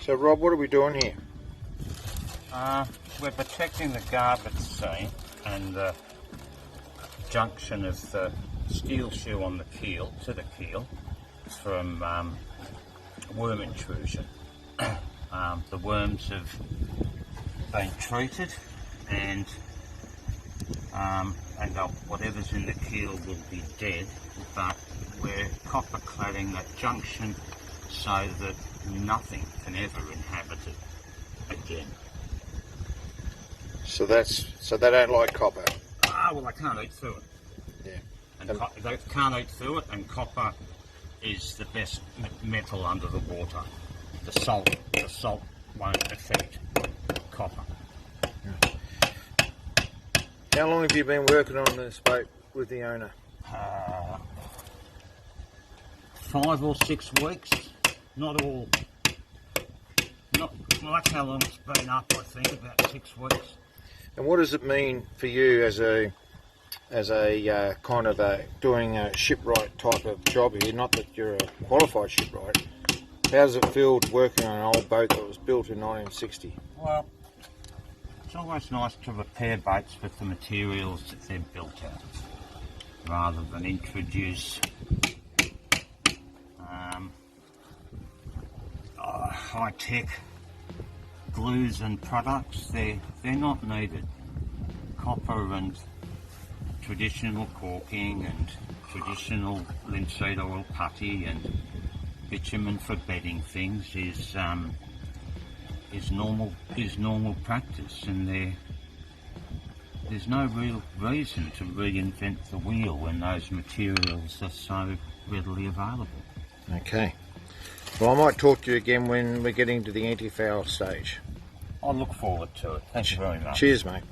So Rob, what are we doing here? We're protecting the garbutt seam and the junction of the steel shoe on the keel to the keel from worm intrusion. The worms have been treated and whatever's in the keel will be dead, but we're copper cladding that junction so that nothing can ever inhabit it again. So they don't like copper. Well, they can't eat through it. Yeah. And they can't eat through it, and copper is the best metal under the water. The salt won't affect copper. How long have you been working on this boat with the owner? 5 or 6 weeks. Not all. Not that's how long it's been up. I think about 6 weeks. And what does it mean for you as a kind of doing a shipwright type of job here? Not that you're a qualified shipwright. How does it feel working on an old boat that was built in 1960? Well, it's always nice to repair boats with the materials that they're built out, rather than introduce high-tech glues and products. They're not needed. Copper and traditional caulking and traditional linseed oil putty and bitumen for bedding things is normal practice, and there's no real reason to reinvent the wheel when those materials are so readily available. Okay. Well, I might talk to you again when we're getting to the anti-foul stage. I look forward to it. Thank you very much. Cheers, mate.